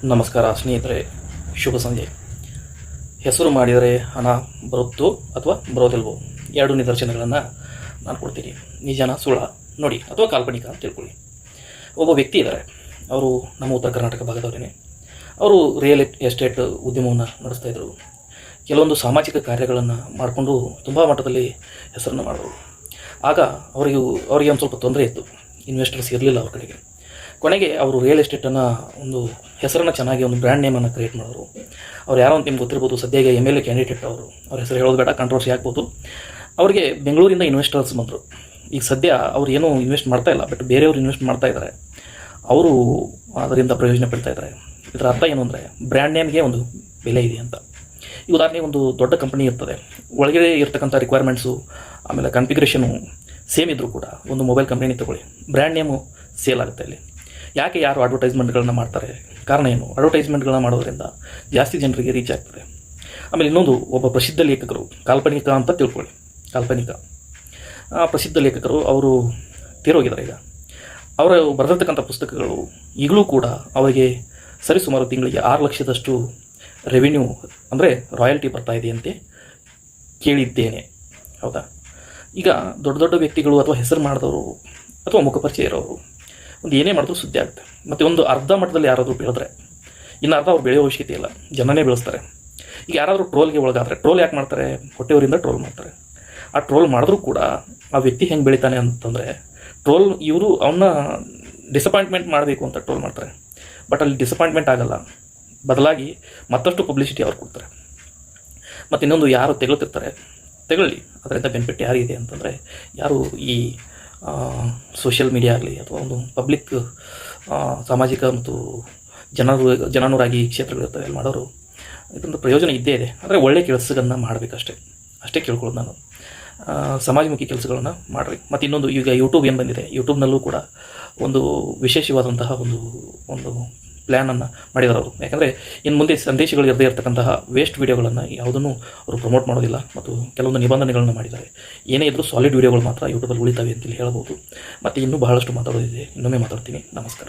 ನಮಸ್ಕಾರ ಸ್ನೇಹಿತರೆ, ಶುಭ ಸಂಜೆ. ಹೆಸರು ಮಾಡಿದರೆ ಹಣ ಬರುತ್ತೋ ಅಥವಾ ಬರೋದಿಲ್ವೋ ಎರಡು ನಿದರ್ಶನಗಳನ್ನು ನಾನು ಕೊಡ್ತೀನಿ. ನಿಜನ ಸುಳ್ಳ ನೋಡಿ ಅಥವಾ ಕಾಲ್ಪನಿಕ ಅಂತ ತಿಳ್ಕೊಳ್ಳಿ. ಒಬ್ಬ ವ್ಯಕ್ತಿ ಇದ್ದಾರೆ, ಅವರು ನಮ್ಮ ಉತ್ತರ ಕರ್ನಾಟಕ ಭಾಗದವರೇನೆ. ಅವರು ರಿಯಲ್ ಎಸ್ಟೇಟ್ ಉದ್ಯಮವನ್ನು ನಡೆಸ್ತಾಯಿದ್ರು. ಕೆಲವೊಂದು ಸಾಮಾಜಿಕ ಕಾರ್ಯಗಳನ್ನು ಮಾಡಿಕೊಂಡು ತುಂಬ ಮಟ್ಟದಲ್ಲಿ ಹೆಸರನ್ನು ಮಾಡಿದ್ರು. ಆಗ ಅವರಿಗೆ ಒಂದು ಸ್ವಲ್ಪ ತೊಂದರೆ ಇತ್ತು, ಇನ್ವೆಸ್ಟರ್ಸ್ ಇರಲಿಲ್ಲ ಅವ್ರ ಕಡೆಗೆ. ಕೊನೆಗೆ ಅವರು ರಿಯಲ್ ಎಸ್ಟೇಟನ್ನು ಒಂದು ಹೆಸರನ್ನು ಚೆನ್ನಾಗಿ ಒಂದು ಬ್ರ್ಯಾಂಡ್ ನೇಮನ್ನು ಕ್ರಿಯೇಟ್ ಮಾಡಿದ್ರು. ಅವ್ರು ಯಾರೋ ಅಂತ ನಿಮ್ಗೆ ಗೊತ್ತಿರ್ಬೋದು, ಸದ್ಯ MLA ಕ್ಯಾಂಡಿಡೇಟ್ ಅವ್ರ ಹೆಸರು ಹೇಳೋದು ಬೇಡ, ಕಾಂಟ್ರವರ್ಸಿ ಆಗ್ಬೋದು. ಅವರಿಗೆ ಬೆಂಗಳೂರಿಂದ ಇನ್ವೆಸ್ಟರ್ಸ್ ಬಂದರು. ಈಗ ಸದ್ಯ ಅವ್ರು ಏನೂ ಇನ್ವೆಸ್ಟ್ ಮಾಡ್ತಾ ಇಲ್ಲ, ಬಟ್ ಬೇರೆಯವರು ಇನ್ವೆಸ್ಟ್ ಮಾಡ್ತಾ ಇದ್ದಾರೆ. ಅವರು ಅದರಿಂದ ಪ್ರಯೋಜನ ಪಡ್ತಾ ಇದ್ದಾರೆ. ಇದರ ಅರ್ಥ ಏನು ಅಂದರೆ, ಬ್ರ್ಯಾಂಡ್ ನೇಮ್ಗೆ ಒಂದು ಬೆಲೆ ಇದೆ ಅಂತ. ಈ ಉದಾಹರಣೆಗೆ ಒಂದು ದೊಡ್ಡ ಕಂಪನಿ ಇರ್ತದೆ, ಒಳಗಡೆ ಇರ್ತಕ್ಕಂಥ ರಿಕ್ವೈರ್ಮೆಂಟ್ಸು ಆಮೇಲೆ ಕಾನ್ಫಿಗರೇಷನು ಸೇಮ್ ಇದ್ದರೂ ಕೂಡ ಒಂದು ಮೊಬೈಲ್ ಕಂಪ್ನಿ ತಗೊಳ್ಳಿ, ಬ್ರ್ಯಾಂಡ್ ನೇಮು ಸೇಲ್ ಆಗುತ್ತೆ ಅಲ್ಲಿ. ಯಾಕೆ ಯಾರು ಅಡ್ವರ್ಟೈಸ್ಮೆಂಟ್ಗಳನ್ನ ಮಾಡ್ತಾರೆ? ಕಾರಣ ಏನು? ಅಡ್ವರ್ಟೈಸ್ಮೆಂಟ್ಗಳನ್ನ ಮಾಡೋದ್ರಿಂದ ಜಾಸ್ತಿ ಜನರಿಗೆ ರೀಚ್ ಆಗ್ತದೆ. ಆಮೇಲೆ ಇನ್ನೊಂದು, ಒಬ್ಬ ಪ್ರಸಿದ್ಧ ಲೇಖಕರು, ಕಾಲ್ಪನಿಕ ಅಂತ ತಿಳ್ಕೊಳ್ಳಿ, ಕಾಲ್ಪನಿಕ ಪ್ರಸಿದ್ಧ ಲೇಖಕರು ಅವರು ತೀರೋಗಿದ್ದಾರೆ. ಈಗ ಅವರು ಬರೆದಿರ್ತಕ್ಕಂಥ ಪುಸ್ತಕಗಳು ಈಗಲೂ ಕೂಡ ಅವರಿಗೆ ಸರಿಸುಮಾರು ತಿಂಗಳಿಗೆ 6 ಲಕ್ಷದಷ್ಟು ರೆವಿನ್ಯೂ ಅಂದರೆ ರಾಯಲ್ಟಿ ಬರ್ತಾ ಇದೆಯಂತೆ ಕೇಳಿದ್ದೇನೆ. ಹೌದಾ? ಈಗ ದೊಡ್ಡ ದೊಡ್ಡ ವ್ಯಕ್ತಿಗಳು ಅಥವಾ ಹೆಸರು ಮಾಡಿದವರು ಅಥವಾ ಮುಖಪರಿಚಯ ಇರೋರು ಒಂದು ಏನೇ ಮಾಡಿದ್ರು ಸುದ್ದಿ ಆಗುತ್ತೆ. ಮತ್ತು ಒಂದು ಅರ್ಧ ಮಟ್ಟದಲ್ಲಿ ಯಾರಾದರೂ ಬೆಳೆದ್ರೆ ಇನ್ನು ಅರ್ಧ ಅವ್ರು ಬೆಳೆಯೋ ಅವಶ್ಯಕತೆ ಇಲ್ಲ, ಜನನೇ ಬೆಳೆಸ್ತಾರೆ. ಈಗ ಯಾರಾದರೂ ಟ್ರೋಲ್ಗೆ ಒಳಗಾದರೆ, ಟ್ರೋಲ್ ಯಾಕೆ ಮಾಡ್ತಾರೆ? ಹೊಟ್ಟೆಯವರಿಂದ ಟ್ರೋಲ್ ಮಾಡ್ತಾರೆ. ಆ ಟ್ರೋಲ್ ಮಾಡಿದ್ರೂ ಕೂಡ ಆ ವ್ಯಕ್ತಿ ಹೆಂಗೆ ಬೆಳಿತಾನೆ ಅಂತಂದರೆ, ಇವರು ಅವನ್ನ ಡಿಸಪಾಯಿಂಟ್ಮೆಂಟ್ ಮಾಡಬೇಕು ಅಂತ ಟ್ರೋಲ್ ಮಾಡ್ತಾರೆ. ಬಟ್ ಅಲ್ಲಿ ಡಿಸಪಾಯಿಂಟ್ಮೆಂಟ್ ಆಗಲ್ಲ, ಬದಲಾಗಿ ಮತ್ತಷ್ಟು ಪಬ್ಲಿಸಿಟಿ ಅವ್ರು ಕೊಡ್ತಾರೆ. ಮತ್ತು ಇನ್ನೊಂದು, ಯಾರು ತೆಗೊಳ್ಳಿ, ಅದರಿಂದ ಬೆನಿಫಿಟ್ ಯಾರಿಗಿದೆ ಅಂತಂದರೆ, ಯಾರು ಈ ಸೋಷಿಯಲ್ ಮೀಡಿಯಾ ಆಗಲಿ ಅಥವಾ ಒಂದು ಪಬ್ಲಿಕ್ ಸಾಮಾಜಿಕ ಮತ್ತು ಜನಾನುರಾಗಿ ಕ್ಷೇತ್ರಗಳಿರ್ತವೆ, ಅಲ್ಲಿ ಮಾಡೋರು ಇದೊಂದು ಪ್ರಯೋಜನ ಇದ್ದೇ ಇದೆ. ಅಂದರೆ ಒಳ್ಳೆಯ ಕೆಲಸಗಳನ್ನ ಅಷ್ಟೇ ಕೇಳ್ಕೊಳ್ಳೋದು ನಾನು. ಸಮಾಜಮುಖಿ ಕೆಲಸಗಳನ್ನ ಮಾಡಿರಿ. ಮತ್ತು ಇನ್ನೊಂದು, ಈಗ ಯೂಟ್ಯೂಬ್ ಏನು ಬಂದಿದೆ, ಯೂಟ್ಯೂಬ್ನಲ್ಲೂ ಕೂಡ ಒಂದು ವಿಶೇಷವಾದಂತಹ ಒಂದು ಪ್ಲ್ಯಾನನ್ನು ಮಾಡಿದ್ದಾರೆ ಅವರು. ಯಾಕಂದರೆ ಇನ್ನು ಮುಂದೆ ಸಂದೇಶಗಳು ಇರದೇ ಇರತಕ್ಕಂತಹ ವೇಸ್ಟ್ ವೀಡಿಯೋಗಳನ್ನು ಯಾವುದನ್ನು ಅವರು ಪ್ರಮೋಟ್ ಮಾಡೋದಿಲ್ಲ. ಮತ್ತು ಕೆಲವೊಂದು ನಿಬಂಧನೆಗಳನ್ನು ಮಾಡಿದ್ದಾರೆ. ಏನೇ ಇದ್ದರೂ ಸಾಲಿಡ್ ವೀಡಿಯೋಗಳು ಮಾತ್ರ ಯೂಟ್ಯೂಬಲ್ಲಿ ಉಳಿತಾವೆ ಅಂತೇಳಿ ಹೇಳ್ಬೋದು. ಮತ್ತು ಇನ್ನೂ ಬಹಳಷ್ಟು ಮಾತಾಡೋದಿದೆ, ಇನ್ನೊಮ್ಮೆ ಮಾತಾಡ್ತೀನಿ. ನಮಸ್ಕಾರ.